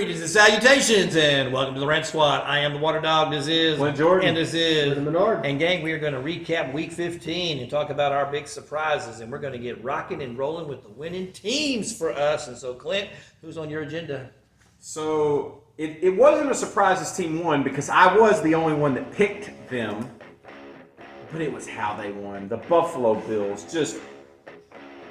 Greetings and salutations, and welcome to the Rant Squad. I am the Water Dog. This is Clint Jordan. and this is Menard. And gang, we are going to recap Week 15 and talk about our big surprises, and we're going to get rocking and rolling with the winning teams for us. And so, Clint, who's on your agenda? So it wasn't a surprise as Team won because I was the only one that picked them, but it was how they won. The Buffalo Bills just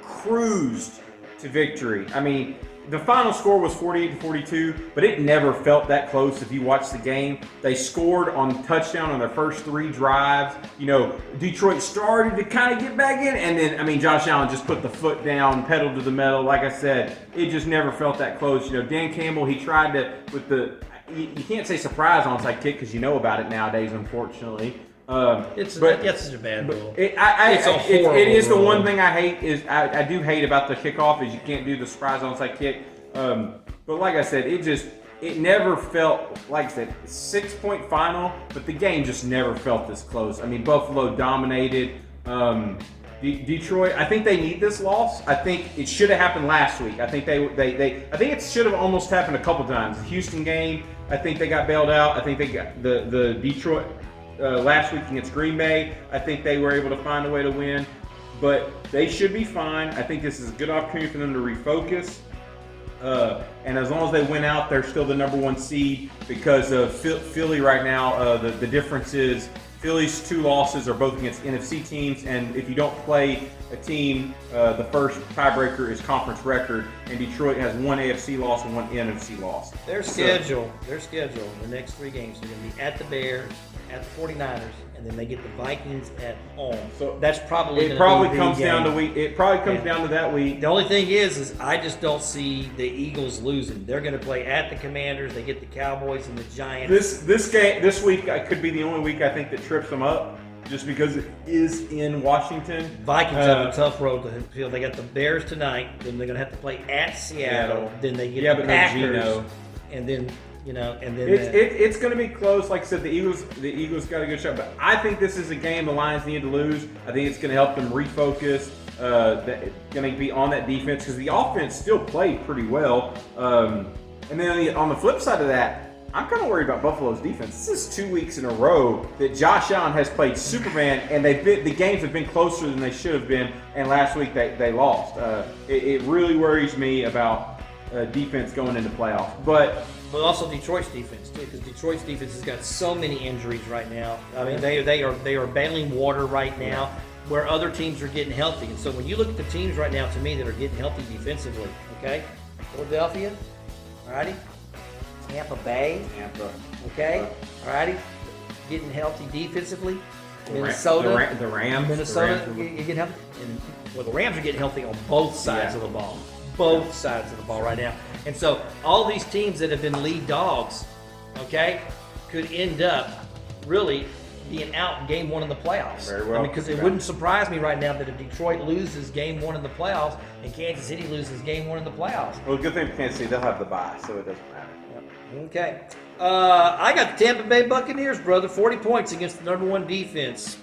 cruised to victory. I mean, the final score was 48-42, but it never felt that close if you watch the game. They scored on touchdown on their first 3 drives. You know, Detroit started to kind of get back in, and then, I mean, Josh Allen just put the foot down, pedal to the metal. Like I said, it just never felt that close. You know, Dan Campbell, he tried to, with the, you can't say surprise onside kick because you know about it nowadays, unfortunately. That's such a bad rule. It is the one thing I hate is I do hate about the kickoff is you can't do the surprise onside kick. But like I said, it never felt like I said 6-point final, but the game just never felt this close. I mean, Buffalo dominated. Detroit, I think they need this loss. I think it should have happened last week. I think I think it should have almost happened a couple times. The Houston game, I think they got bailed out. I think they got the Detroit. Last week against Green Bay, I think they were able to find a way to win, but they should be fine. I think this is a good opportunity for them to refocus. And as long as they win out, they're still the number 1 seed because of Philly right now. The difference is Philly's 2 losses are both against NFC teams, and if you don't play a team, the first tiebreaker is conference record, and Detroit has 1 AFC loss and 1 NFC loss. Their schedule, the next 3 games are going to be at the Bears, at the 49ers, and then they get the Vikings at home. So that's probably It probably comes down to that week. The only thing is I just don't see the Eagles losing. They're going to play at the Commanders. They get the Cowboys and the Giants. This week could be the only week I think that trips them up, just because it is in Washington. Vikings have a tough road to feel. They got the Bears tonight. Then they're going to have to play at Seattle. Then they get the Packers, and then. It's going to be close. Like I said, the Eagles got a good shot, but I think this is a game the Lions need to lose. I think it's going to help them refocus. Going to be on that defense because the offense still played pretty well. And then on the flip side of that, I'm kind of worried about Buffalo's defense. This is 2 weeks in a row that Josh Allen has played Superman, and the games have been closer than they should have been. And last week they lost. It really worries me about defense going into playoffs, but also Detroit's defense too, because Detroit's defense has got so many injuries right now. I mean, they are bailing water right now, where other teams are getting healthy. And so when you look at the teams right now, to me, that are getting healthy defensively, okay, Philadelphia, alrighty, Tampa Bay, okay, alrighty, getting healthy defensively. Minnesota, the Rams, you get healthy, and the Rams are getting healthy on both sides of the ball. Both sides of the ball right now. And so all these teams that have been lead dogs, okay, could end up really being out in game 1 in the playoffs. Very well. Because it wouldn't surprise me right now that if Detroit loses game 1 in the playoffs and Kansas City loses game 1 in the playoffs. Well, the good thing for Kansas City, they'll have the bye, so it doesn't matter. Yep. Okay. I got the Tampa Bay Buccaneers, brother. 40 points against the number 1 defense.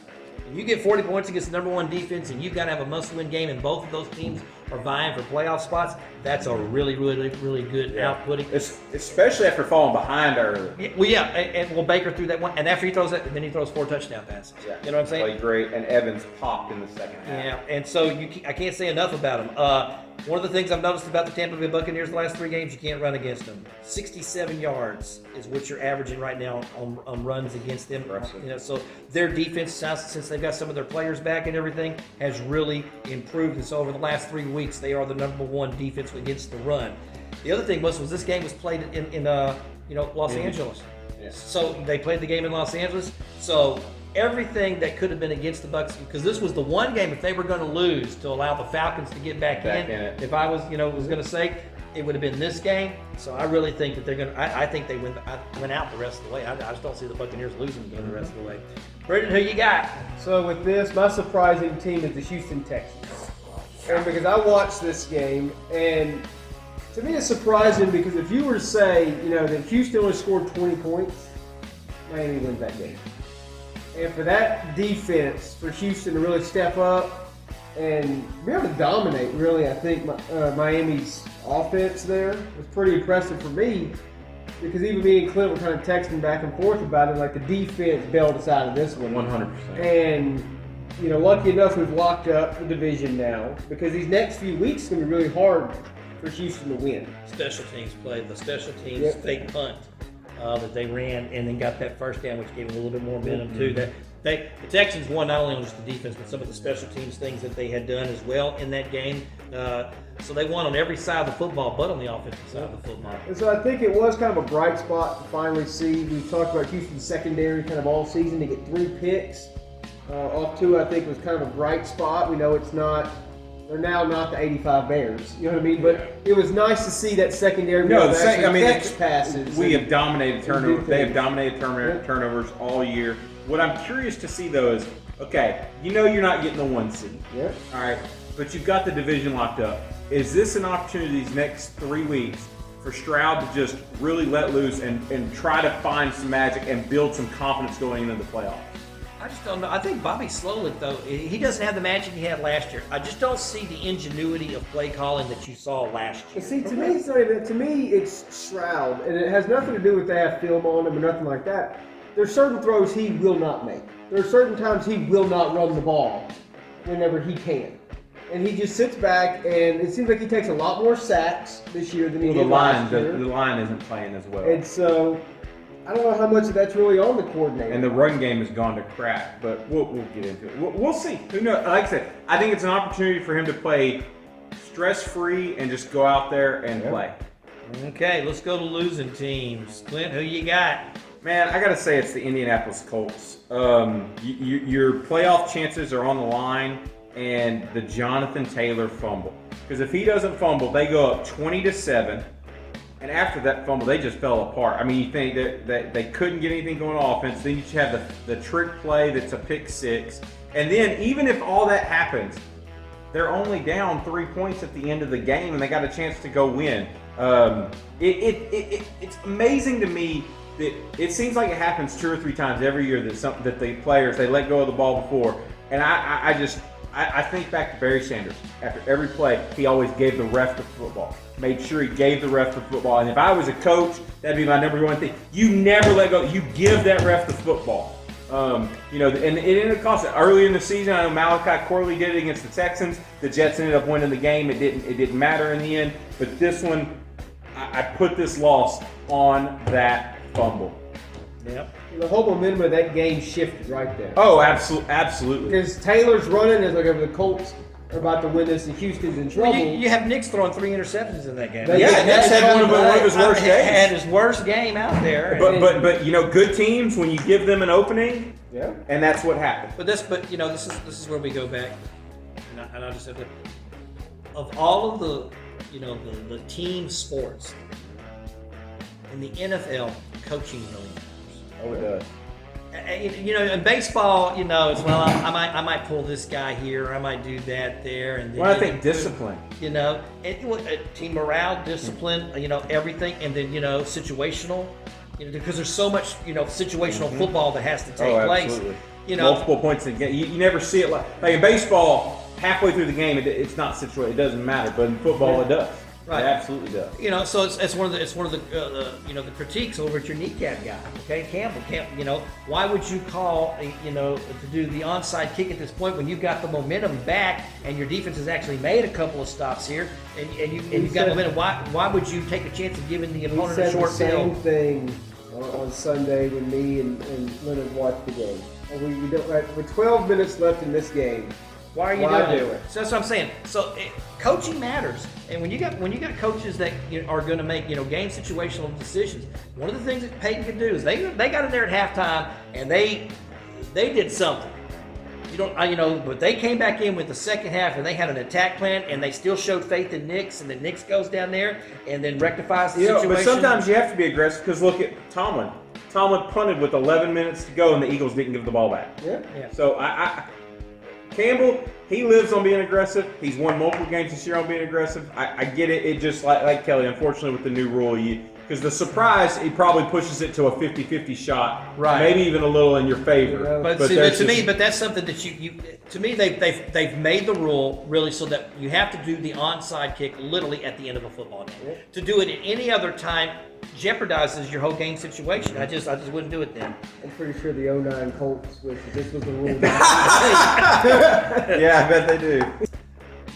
If you get 40 points against the number 1 defense and you've got to have a must-win game and both of those teams are vying for playoff spots, that's a really, really, really good outputting. Especially after falling behind early. And Baker threw that one, and after he throws that, then he throws 4 touchdown passes. Yeah. You know what I'm saying? Played great, and Evans popped in the second half. Yeah, and so I can't say enough about him. One of the things I've noticed about the Tampa Bay Buccaneers the last 3 games, you can't run against them. 67 yards is what you're averaging right now on runs against them. You know, so their defense, since they've got some of their players back and everything, has really improved. And so over the last 3 weeks, they are the number 1 defense against the run. The other thing was this game was played in Los Angeles. Yeah. So they played the game in Los Angeles. So everything that could have been against the Bucs, because this was the one game if they were going to lose to allow the Falcons to get back in it. If I was going to say, it would have been this game. So I really think that they're going to. I think they win out the rest of the way. I just don't see the Buccaneers losing the game the rest of the way. Brendan, who you got? So with this, my surprising team is the Houston Texans. And because I watched this game, and to me it's surprising because if you were to say, that Houston only scored 20 points, Miami wins that game. And for that defense, for Houston to really step up and be able to dominate, really, I think Miami's offense there was pretty impressive for me. because even me and Clint were kind of texting back and forth about it. Like the defense bailed us out of this one. 100%. And lucky enough, we've locked up the division now because these next few weeks are going to be really hard for Houston to win. Special teams played the special teams fake punt that they ran and then got that first down, which gave them a little bit more momentum too. That the Texans won not only on just the defense, but some of the special teams things that they had done as well in that game. So they won on every side of the football, but on the offensive side of the football. And so I think it was kind of a bright spot to finally see. We talked about Houston's secondary kind of all season to get 3 picks. Off 2, I think, was kind of a bright spot. We know it's not. They're now not the 85 Bears. You know what I mean? But it was nice to see that secondary. Catch passes. We have dominated turnovers. They have dominated turnovers all year. What I'm curious to see though is, okay, you're not getting the 1 seed. Yeah. All right, but you've got the division locked up. Is this an opportunity these next 3 weeks for Stroud to just really let loose and try to find some magic and build some confidence going into the playoffs? I just don't know. I think Bobby Slowick, though, he doesn't have the magic he had last year. I just don't see the ingenuity of play calling that you saw last year. See, to me, it's not even, to me, it's Stroud, and it has nothing to do with they have film on him or nothing like that. There's certain throws he will not make. There are certain times he will not run the ball whenever he can. And he just sits back, and it seems like he takes a lot more sacks this year than he did last year. The line isn't playing as well. And so I don't know how much of that's really on the coordinator. And the run game has gone to crap, but we'll get into it. We'll see. Who knows? Like I said, I think it's an opportunity for him to play stress-free and just go out there and play. Okay, let's go to losing teams. Clint, who you got? Man, I got to say it's the Indianapolis Colts. Your playoff chances are on the line, and the Jonathan Taylor fumble. Because if he doesn't fumble, they go up 20-7. And after that fumble, they just fell apart. I mean, you think that they couldn't get anything going on offense. Then you have the trick play that's a pick 6. And then even if all that happens, they're only down 3 points at the end of the game, and they got a chance to go win. It's amazing to me that it seems like it happens 2 or 3 times every year that the players, they let go of the ball before. And I think back to Barry Sanders. After every play, he always gave the ref the football. Made sure he gave the ref the football. And if I was a coach, that'd be my number 1 thing. You never let go. You give that ref the football. And it ended up costing. Early in the season, I know Malachi Corley did it against the Texans. The Jets ended up winning the game. It didn't matter in the end. But this one, I put this loss on that fumble. Yep. The whole momentum of that game shifted right there. Oh, absolutely. Because Taylor's running as like the Colts are about to win this, and Houston's in trouble. Well, you have Nick's throwing 3 interceptions in that game. Nick's had one of his worst games. Had his worst game out there. But good teams, when you give them an opening, and that's what happened. But this is where we go back, and I just have to, of all of the team sports in the NFL, coaching really matters. Oh, it does. In baseball, it's I might pull this guy here, or I might do that there, and then, I think discipline. Team morale, discipline, everything, and then situational, because there's so much situational football that has to take place. Absolutely. Multiple points in the game. You never see it like in baseball. Halfway through the game, it's not situated. It doesn't matter, but in football, it does. Right. It absolutely does. So it's one of the critiques over at your kneecap guy. Okay, Campbell. Why would you call to do the onside kick at this point when you've got the momentum back and your defense has actually made a couple of stops here and you've got momentum? Why would you take a chance of giving the opponent a short field? We said the same thing on Sunday when me and Leonard watched the game. We don't, with 12 minutes left in this game. Why are you doing it? So that's what I'm saying. So coaching matters, and when you got coaches that are going to make game situational decisions, one of the things that Peyton could do is they got in there at halftime and they did something. But they came back in with the second half and they had an attack plan and they still showed faith in Nix, and then Nix goes down there and then rectifies the situation. But sometimes you have to be aggressive because look at Tomlin. Tomlin punted with 11 minutes to go and the Eagles didn't give the ball back. Yeah. So Campbell, he lives on being aggressive. He's won multiple games this year on being aggressive. I get it. It just like Kelly, unfortunately with the new rule, Because the surprise, he probably pushes it to a 50-50 shot, right? Maybe even a little in your favor. But that's something that to me, they've made the rule really so that you have to do the onside kick literally at the end of a football game. Yep. To do it at any other time jeopardizes your whole game situation. I just wouldn't do it then. I'm pretty sure the 09 Colts wish that this was the rule. Yeah, I bet they do.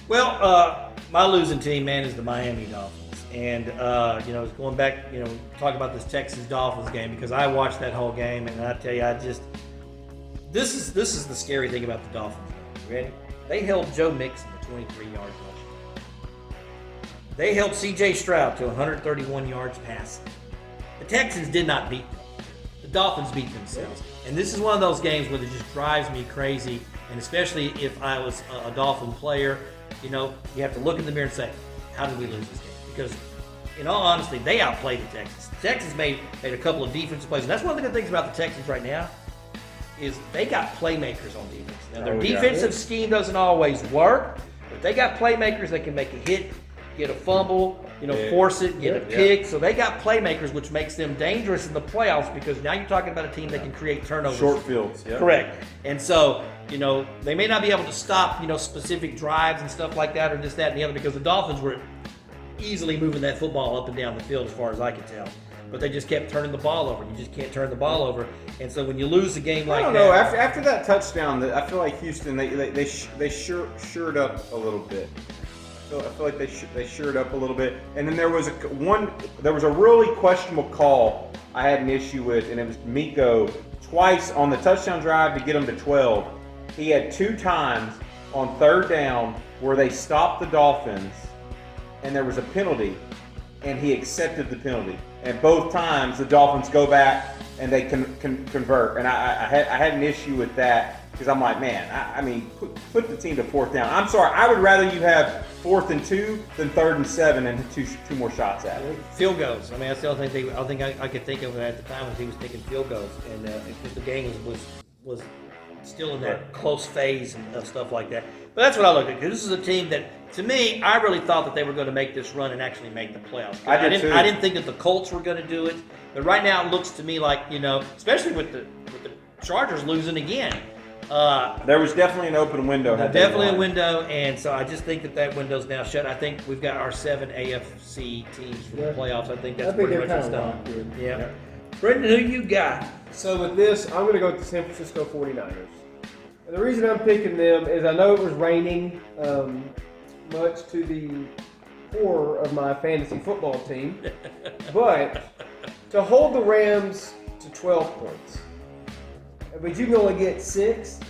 Well, my losing team, man, is the Miami Dolphins. And, going back, talk about this Texans-Dolphins game because I watched that whole game, and I tell you, this is the scary thing about the Dolphins. Ready? They held Joe Mixon to 23 yards rushing. They held C.J. Stroud to 131 yards passing. The Texans did not beat them. The Dolphins beat themselves. And this is one of those games where it just drives me crazy, and especially if I was a Dolphin player, you have to look in the mirror and say, how did we lose this game? Because, in all honesty, they outplayed the Texans. The Texans made a couple of defensive plays. And that's one of the good things about the Texans right now is they got playmakers on defense. Now, their defensive scheme doesn't always work, but they got playmakers that can make a hit, get a fumble, force it, get a pick. Yeah. So they got playmakers, which makes them dangerous in the playoffs because now you're talking about a team that can create turnovers. Short fields. Yep. Correct. And so, they may not be able to stop, specific drives and stuff like that or this, that, and the other because the Dolphins were easily moving that football up and down the field as far as I can tell. But they just kept turning the ball over. You just can't turn the ball over. And so when you lose a game like that... I don't know. After that touchdown, I feel like Houston, they shored up a little bit. I feel like they shored up a little bit. And then there was a really questionable call I had an issue with, and it was Miko twice on the touchdown drive to get them to 12. He had 2 times on 3rd down where they stopped the Dolphins, and there was a penalty, and he accepted the penalty. And both times the Dolphins go back and they can convert. And I had an issue with that because I'm like, man, put the team to 4th down. I'm sorry, I would rather you have 4th and 2 than 3rd and 7 and two more shots at it. Field goals. That's the only thing I could think of at the time was he was taking field goals, and if the game was still in that close phase and stuff like that. But that's what I look at, because this is a team that, to me, I really thought that they were going to make this run and actually make the playoffs. I didn't think that the Colts were going to do it, but right now it looks to me like, especially with the Chargers losing again. There was definitely an open window. Definitely a window, and so I just think that window's now shut. I think we've got our 7 AFC teams for the playoffs. I think that's pretty much done. Yeah. Brendan, who you got? So with this, I'm going to go with the San Francisco 49ers. And the reason I'm picking them is I know it was raining, much to the horror of my fantasy football team, but to hold the Rams to 12 points, but you can only get 6,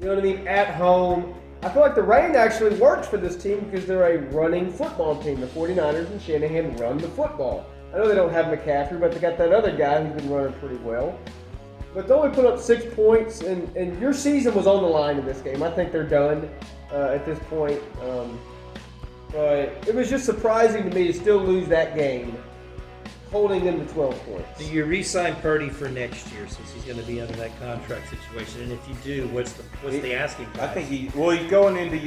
at home. I feel like the rain actually works for this team because they're a running football team. The 49ers and Shanahan run the football. I know they don't have McCaffrey, but they got that other guy who's been running pretty well. But they only put up 6 points, and your season was on the line in this game. I think they're done at this point. But it was just surprising to me to still lose that game, holding them to 12 points. Do you re-sign Purdy for next year since he's going to be under that contract situation? And if you do, what's the asking price? I think he's going into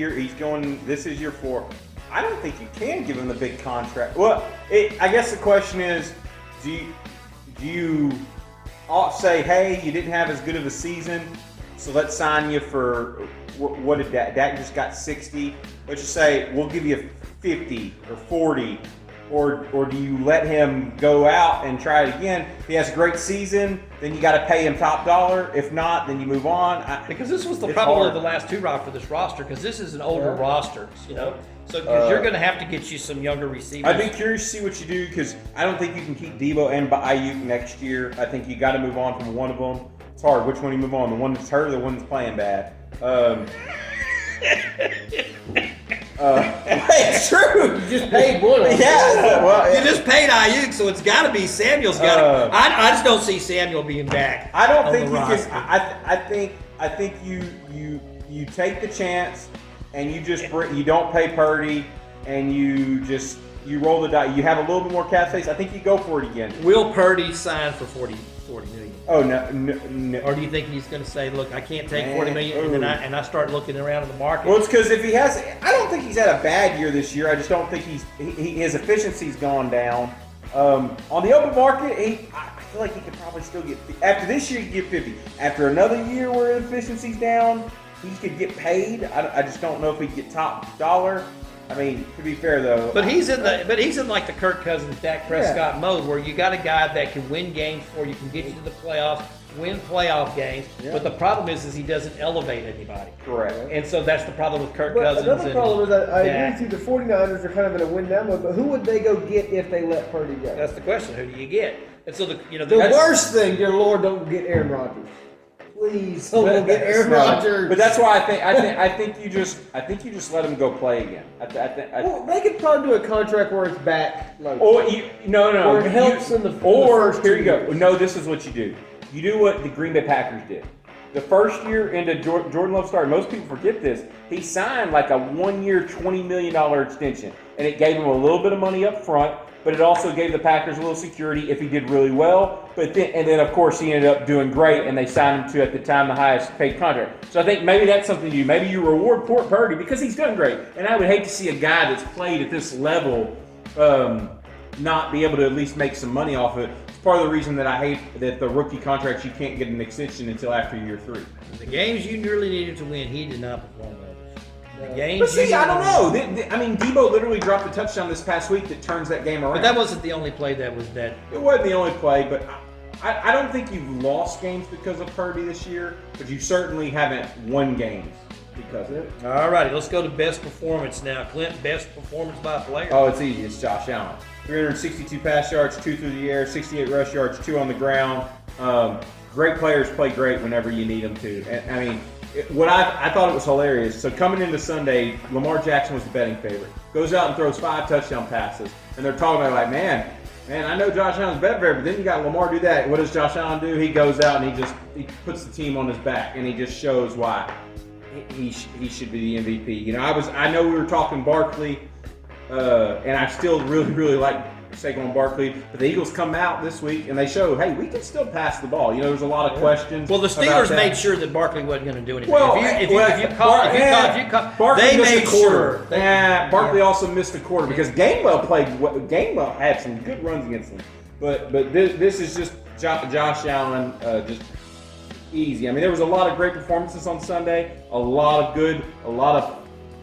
this is year 4. I don't think you can give him the big contract. Well, I guess the question is, do you say, hey, you didn't have as good of a season, so let's sign you for what did Dak just got 60? Let's just say we'll give you 50 or 40, or do you let him go out and try it again? If he has a great season, then you got to pay him top dollar. If not, then you move on. Because this was probably the last hurrah for this roster, because this is an older roster, So because you're going to have to get you some younger receivers. I'd be curious to see what you do, because I don't think you can keep Debo and Ayuk next year. I think you got to move on from one of them. It's hard. Which one do you move on? The one that's hurt or the one that's playing bad? It's true. You just paid one. You just paid Ayuk, so it's got to be Samuel's got to. I just don't see Samuel being back. I don't think you can. I think you take the chance. And you don't pay Purdy, and you roll the dice. You have a little bit more cap space. I think you go for it again. Will Purdy sign for $40 million? Oh no. Or do you think he's going to say, "Look, I can't take $40 million," and I start looking around in the market? Well, it's because if he has, I don't think he's had a bad year this year. I just don't think his efficiency's gone down. On the open market, I feel like he could probably still get, after this year, he could get 50. After another year where efficiency's down, he could get paid. I just don't know if he'd get top dollar. I mean, to be fair though, but he's in like the Kirk Cousins, Dak Prescott mode, where you got a guy that can win games for you, can get you to the playoffs, win playoff games. Yeah. But the problem is he doesn't elevate anybody. Correct. And so that's the problem with Kirk Cousins. Another problem is that I agree with you. The 49ers are kind of in a win now mode, but who would they go get if they let Purdy go? That's the question. Who do you get? And so the worst thing, dear Lord, don't get Aaron Rodgers. Please, don't get Aaron Rodgers. But that's why I think you just let him go play again. Well, they could probably do a contract where it's back. Or it helps in the first here you years. go. No, this is what you do. You do what the Green Bay Packers did. The first year into Jordan Love started, most people forget this. He signed like a 1-year, $20 million extension, and it gave him a little bit of money up front. But it also gave the Packers a little security if he did really well. And then of course he ended up doing great, and they signed him to, at the time, the highest paid contract. So I think maybe that's something to do. Maybe you reward Purdy because he's done great. And I would hate to see a guy that's played at this level not be able to at least make some money off it. It's part of the reason that I hate that the rookie contracts, you can't get an extension until after year 3. The games you really needed to win, he did not perform well. But see, I don't know. I mean, Debo literally dropped a touchdown this past week that turns that game around. But that wasn't the only play that was that. It wasn't the only play, but I don't think you've lost games because of Purdy this year, but you certainly haven't won games because of it. All righty, let's go to best performance now. Clint, best performance by a player. Oh, it's easy. It's Josh Allen. 362 pass yards, 2 through the air, 68 rush yards, 2 on the ground. Great players play great whenever you need them to. And, I mean, I thought it was hilarious. So coming into Sunday, Lamar Jackson was the betting favorite. Goes out and throws 5 touchdown passes. And they're talking about like, man, I know Josh Allen's betting favorite, but then you got Lamar do that. What does Josh Allen do? He goes out and he puts the team on his back, and he just shows why he should be the MVP. You know, I know we were talking Barkley, and I still really like Saquon Barkley, but the Eagles come out this week and they show, hey, we can still pass the ball. You know, there's a lot of questions. Well, the Steelers made sure that Barkley wasn't going to do anything. Well, if you caught, Barkley missed a quarter. Barkley yeah. also missed a quarter because Gainwell had some good runs against them. But this is just Josh Allen, just easy. I mean, there was a lot of great performances on Sunday, a lot of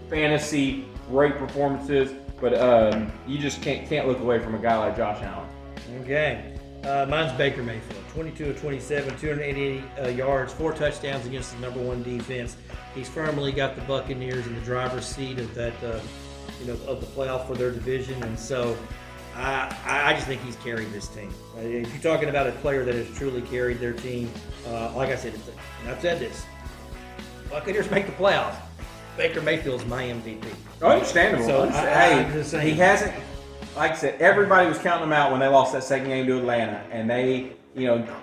fantasy, great performances. But you just can't look away from a guy like Josh Allen. Okay. Mine's Baker Mayfield. 22 of 27, 288 yards, 4 touchdowns against the number 1 defense. He's firmly got the Buccaneers in the driver's seat of that, of the playoff for their division. And so I just think he's carried this team. If you're talking about a player that has truly carried their team, like I said, and I've said this, Buccaneers make the playoffs. Baker Mayfield's my MVP. Oh, understandable. So he hasn't. Like I said, everybody was counting him out when they lost that second game to Atlanta, and they,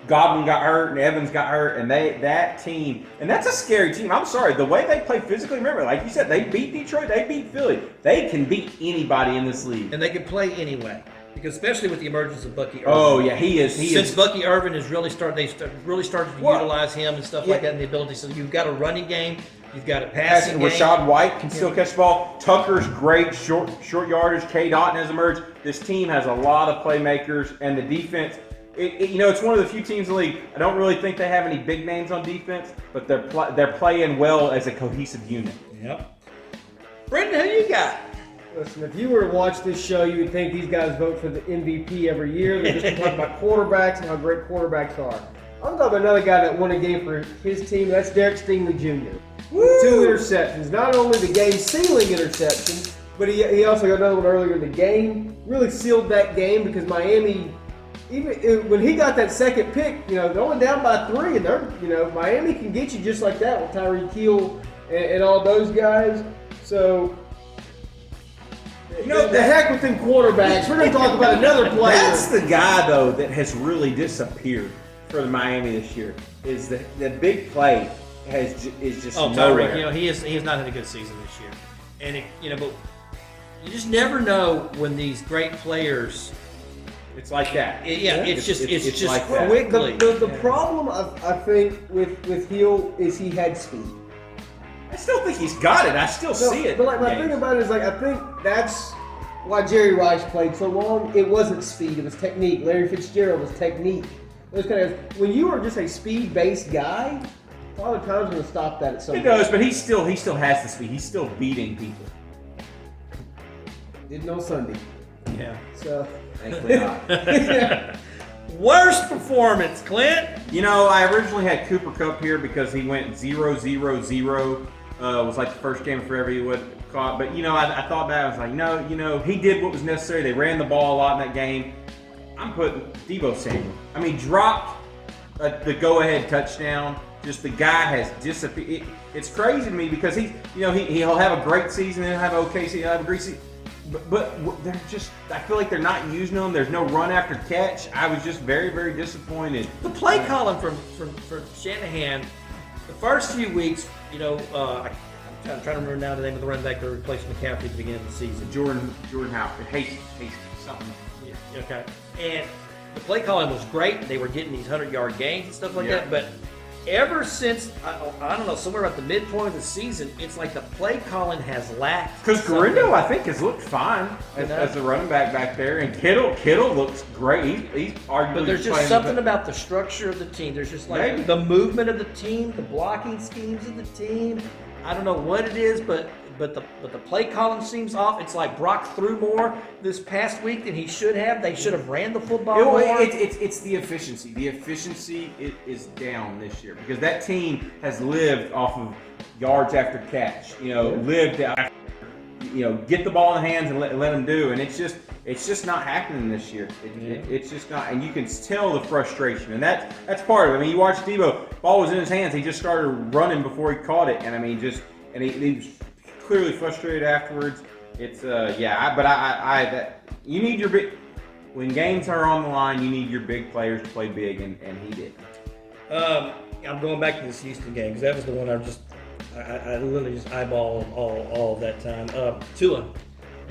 Godwin got hurt and Evans got hurt, and that team, and that's a scary team. I'm sorry, the way they play physically. Remember, like you said, they beat Detroit, they beat Philly. They can beat anybody in this league, and they can play anyway. Because especially with the emergence of Bucky Irvin. Oh yeah, he is. Since Bucky Irvin has really started, they really started to utilize him and stuff like that, and the ability. So you've got a running game. You've got a passing game. Rashad White can still catch the ball. Tucker's great, short yardage. K. Dotton has emerged. This team has a lot of playmakers, and the defense. It's one of the few teams in the league. I don't really think they have any big names on defense, but they're playing well as a cohesive unit. Yep. Brendan, who you got? Listen, if you were to watch this show, you would think these guys vote for the MVP every year. They're just talking about quarterbacks and how great quarterbacks are. I'm talking about another guy that won a game for his team. That's Derek Stingley Jr. Woo! 2 interceptions. Not only the game-sealing interception, but he also got another one earlier in the game. Really sealed that game because Miami, even when he got that second pick, they're only down by 3, and Miami can get you just like that with Tyreek Hill and all those guys. So. The heck with them quarterbacks. We're going to talk about another player. That's the guy, though, that has really disappeared for the Miami this year. Is the big play is just nowhere. Tyreek, he has not had a good season this year, and but you just never know when these great players. It's like that. It's just like quickly. The problem I think with Hill is he had speed. I still think he's got it. I still see it. But my thing about it is I think that's why Jerry Rice played so long, it wasn't speed, it was technique. Larry Fitzgerald was technique. Those kind of, when you are just a speed-based guy, Father Time's going to stop that at some point. He does, but he still has the speed. He's still beating people. Didn't on Sunday. Yeah. So. Thankfully not. Worst performance, Clint. You know, I originally had Cooper Kupp here because he went 0-0-0. Was like the first game forever he would caught. But, you know, I thought that. I was like, no, you know, he did what was necessary. They ran the ball a lot in that game. I'm putting Deebo Samuel. I mean, dropped the go-ahead touchdown. Just the guy has disappeared. It's crazy to me because he'll have a great season and he'll have an okay season, he'll have a great season. But they're just, I feel like they're not using them. There's no run after catch. I was just very, very disappointed. The play calling from Shanahan, the first few weeks, you know, I'm trying to remember now the name of the running back that replaced McCaffrey at the beginning of the season. Jordan Howard, Hasty, something. Yeah, okay. And the play calling was great. They were getting these 100-yard gains and stuff like that. But ever since, I don't know, somewhere about the midpoint of the season, it's like the play calling has lacked. Because Garrido, I think, has looked fine as a running back there. And Kittle looks great. He's arguably But there's just something about the structure of the team. There's just like the movement of the team, the blocking schemes of the team. I don't know what it is, but the play calling seems off. It's like Brock threw more this past week than he should have. They should have ran the football more. It's the efficiency. The efficiency is down this year because that team has lived off of yards after catch. You know, lived after, you know, get the ball in the hands and let them do. And it's just not happening this year. It's just not. And you can tell the frustration. And that's part of it. I mean, you watch Deebo, ball was in his hands. He just started running before he caught it. And I mean, he was clearly frustrated afterwards. It's you need your big, when games are on the line, you need your big players to play big, and he did. I'm going back to this Houston game because that was the one I literally just eyeballed all of that time. Tua,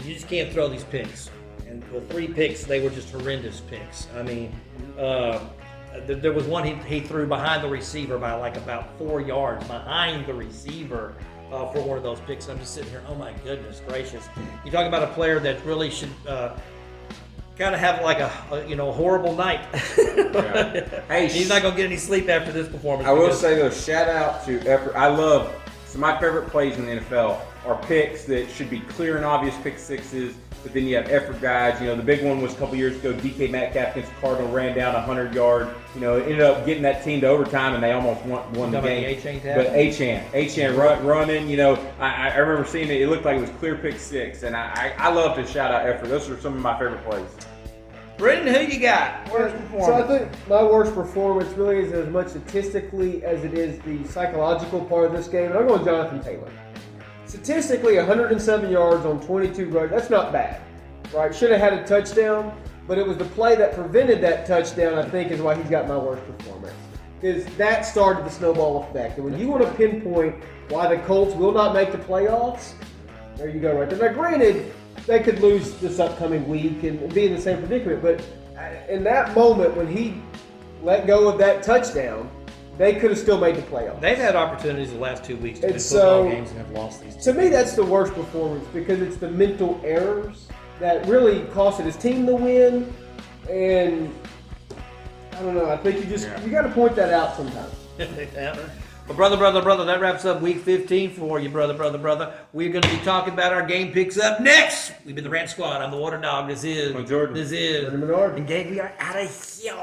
you just can't throw these picks, and the 3 picks, they were just horrendous picks. I mean, there was one he threw behind the receiver by like about 4 yards behind the receiver. For one of those picks, I'm just sitting here. Oh my goodness gracious! You talk about a player that really should kind of have like a horrible night. Hey, he's not gonna get any sleep after this performance. I will say though, shout out to effort. I love some of my favorite plays in the NFL are picks that should be clear and obvious pick sixes. But then you have effort guys. You know, the big one was a couple years ago. DK Metcalf against the Cardinal ran down 100-yard. You know, ended up getting that team to overtime, and they almost won the game. But Achane running. You know, I remember seeing it. It looked like it was clear pick 6, and I love to shout out effort. Those are some of my favorite plays. Brendan, who you got? Worst performance? So I think my worst performance really is as much statistically as it is the psychological part of this game. And I'm going Jonathan Taylor. Statistically, 107 yards on 22 runs. That's not bad, right? Should have had a touchdown, but it was the play that prevented that touchdown, I think, is why he's got my worst performance. Because that started the snowball effect. And when you want to pinpoint why the Colts will not make the playoffs, there you go right there. Now, granted, they could lose this upcoming week and be in the same predicament, but in that moment when he let go of that touchdown, they could have still made the playoffs. They've had opportunities the last 2 weeks to win football games and have lost these. To me, that's the worst performance because it's the mental errors that really costed his team the win. And I don't know. I think you got to point that out sometimes. Well, brother, that wraps up week 15 for you, brother. We're going to be talking about our game picks up next. We've been the Rant Squad. I'm the Water Dog. This is Jordan. This is Jordan Menard. And Dave, we are out of here.